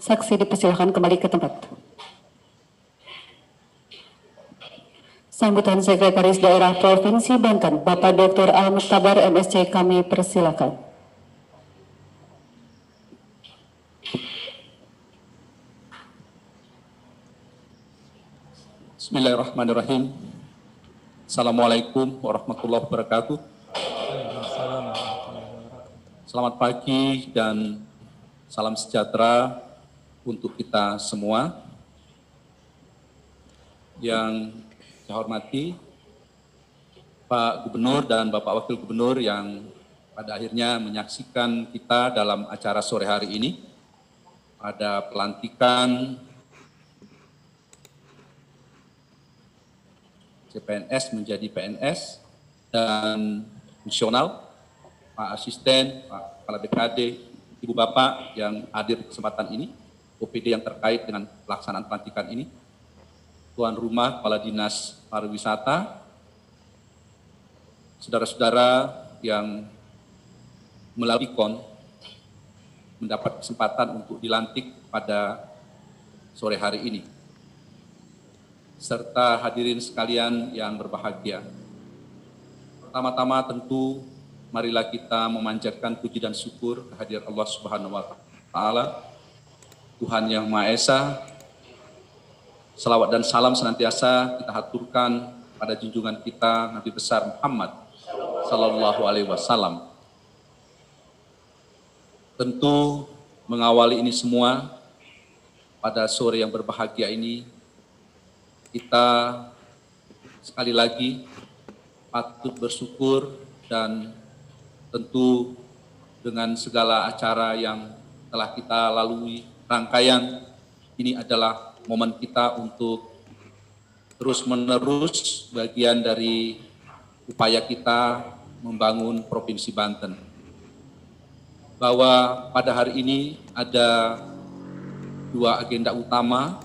Saksi dipersilakan kembali ke tempat. Sambutan Sekretaris Daerah Provinsi Banten, Bapak Dr. Al-Mukhtabar MSc, kami persilakan. Bismillahirrahmanirrahim. Assalamualaikum warahmatullahi wabarakatuh. Selamat pagi dan salam sejahtera untuk kita semua. Yang saya hormati Pak Gubernur dan Bapak Wakil Gubernur yang pada akhirnya menyaksikan kita dalam acara sore hari ini pada pelantikan CPNS menjadi PNS dan fungsional, Pak Asisten, Pak Kepala BKD, Ibu Bapak yang hadir di kesempatan ini, OPD yang terkait dengan pelaksanaan pelantikan ini, Tuan Rumah Kepala Dinas Pariwisata, saudara-saudara yang melalui KON mendapat kesempatan untuk dilantik pada sore hari ini, serta hadirin sekalian yang berbahagia. Pertama-tama tentu marilah kita memanjatkan puji dan syukur kehadirat Allah Subhanahu wa Ta'ala, Tuhan Yang Maha Esa. Salawat dan salam senantiasa kita haturkan pada junjungan kita Nabi besar Muhammad Sallallahu Alaihi Wasallam. Tentu mengawali ini semua pada sore yang berbahagia ini, kita sekali lagi patut bersyukur dan tentu dengan segala acara yang telah kita lalui rangkaian, ini adalah momen kita untuk terus-menerus bagian dari upaya kita membangun Provinsi Banten. Bahwa pada hari ini ada dua agenda utama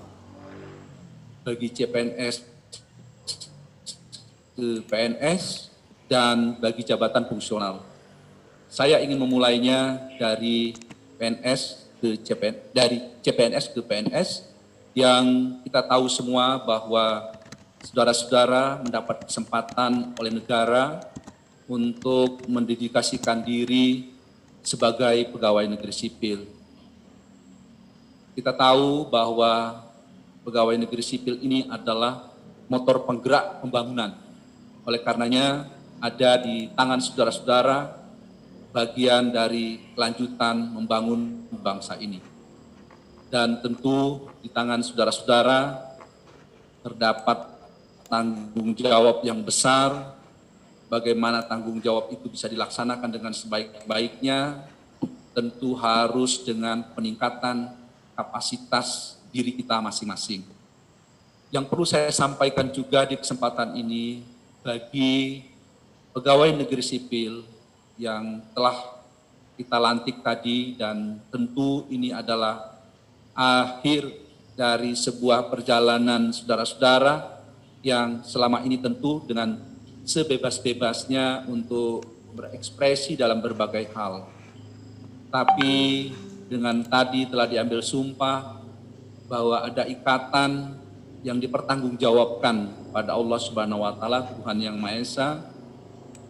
bagi CPNS ke PNS dan bagi jabatan fungsional. Saya ingin memulainya dari CPNS ke PNS yang kita tahu semua bahwa saudara-saudara mendapat kesempatan oleh negara untuk mendedikasikan diri sebagai pegawai negeri sipil. Kita tahu bahwa pegawai negeri sipil ini adalah motor penggerak pembangunan. Oleh karenanya ada di tangan saudara-saudara bagian dari kelanjutan membangun bangsa ini. Dan tentu di tangan saudara-saudara terdapat tanggung jawab yang besar. Bagaimana tanggung jawab itu bisa dilaksanakan dengan sebaik-baiknya, tentu harus dengan peningkatan kapasitas diri kita masing-masing. Yang perlu saya sampaikan juga di kesempatan ini bagi pegawai negeri sipil yang telah kita lantik tadi, dan tentu ini adalah akhir dari sebuah perjalanan saudara-saudara yang selama ini tentu dengan sebebas-bebasnya untuk berekspresi dalam berbagai hal. Tapi dengan tadi telah diambil sumpah bahwa ada ikatan yang dipertanggungjawabkan pada Allah Subhanahu wa Ta'ala, Tuhan Yang Maha Esa,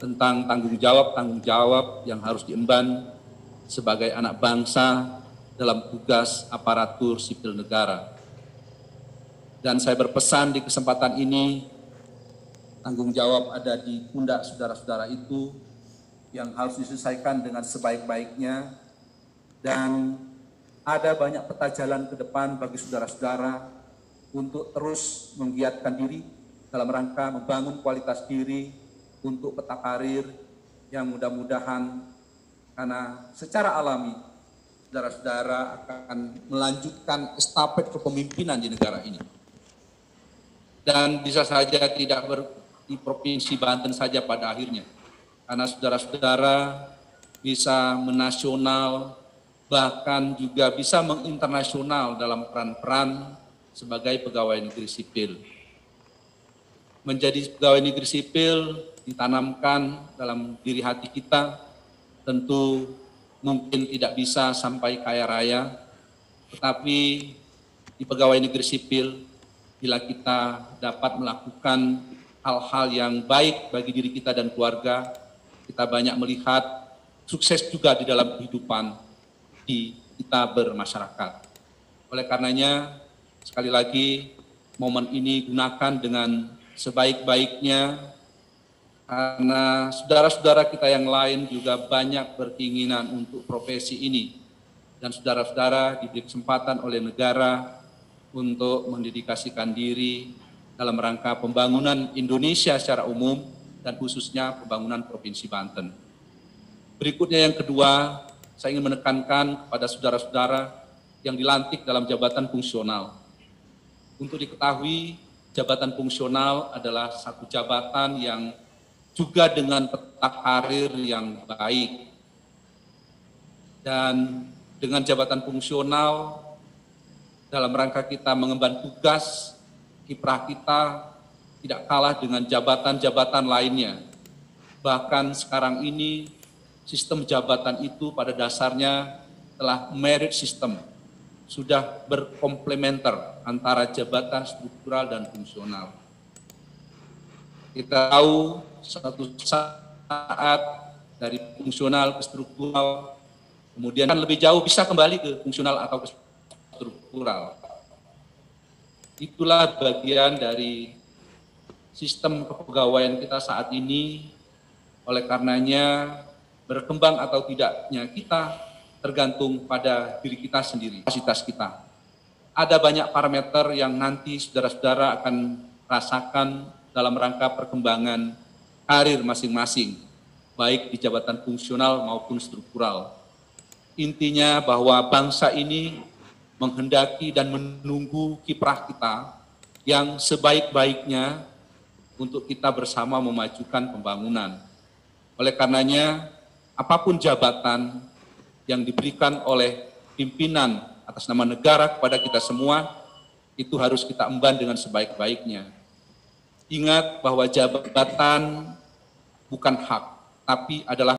tentang tanggung jawab yang harus diemban sebagai anak bangsa dalam tugas aparatur sipil negara. Dan saya berpesan di kesempatan ini, tanggung jawab ada di pundak saudara-saudara itu yang harus diselesaikan dengan sebaik-baiknya, dan ada banyak peta jalan ke depan bagi saudara-saudara untuk terus menggiatkan diri dalam rangka membangun kualitas diri untuk peta karir yang mudah-mudahan, karena secara alami saudara-saudara akan melanjutkan estafet kepemimpinan di negara ini. Dan bisa saja tidak di Provinsi Banten saja pada akhirnya, karena saudara-saudara bisa menasional, bahkan juga bisa menginternasional dalam peran-peran sebagai pegawai negeri sipil. Menjadi pegawai negeri sipil ditanamkan dalam diri hati kita, tentu mungkin tidak bisa sampai kaya raya, Tetapi di pegawai negeri sipil, bila kita dapat melakukan hal-hal yang baik bagi diri kita dan keluarga, kita banyak melihat sukses juga di dalam kehidupan di kita bermasyarakat. Oleh karenanya, sekali lagi, momen ini gunakan dengan sebaik-baiknya, karena saudara-saudara kita yang lain juga banyak berkeinginan untuk profesi ini. Dan saudara-saudara diberi kesempatan oleh negara untuk mendedikasikan diri dalam rangka pembangunan Indonesia secara umum dan khususnya pembangunan Provinsi Banten. Berikutnya yang kedua, saya ingin menekankan kepada saudara-saudara yang dilantik dalam jabatan fungsional. Untuk diketahui, jabatan fungsional adalah satu jabatan yang juga dengan peta karir yang baik. Dan dengan jabatan fungsional, dalam rangka kita mengemban tugas, kiprah kita tidak kalah dengan jabatan-jabatan lainnya. Bahkan sekarang ini, sistem jabatan itu pada dasarnya telah merit system, sudah berkomplementer antara jabatan struktural dan fungsional. Kita tahu suatu saat dari fungsional ke struktural, kemudian lebih jauh bisa kembali ke fungsional atau ke struktural. Itulah bagian dari sistem kepegawaian kita saat ini. Oleh karenanya, berkembang atau tidaknya kita tergantung pada diri kita sendiri, kapasitas kita. Ada banyak parameter yang nanti saudara-saudara akan rasakan dalam rangka perkembangan karir masing-masing, baik di jabatan fungsional maupun struktural. Intinya bahwa bangsa ini menghendaki dan menunggu kiprah kita yang sebaik-baiknya untuk kita bersama memajukan pembangunan. Oleh karenanya, apapun jabatan yang diberikan oleh pimpinan atas nama negara kepada kita semua, itu harus kita emban dengan sebaik-baiknya. Ingat bahwa jabatan bukan hak, tapi adalah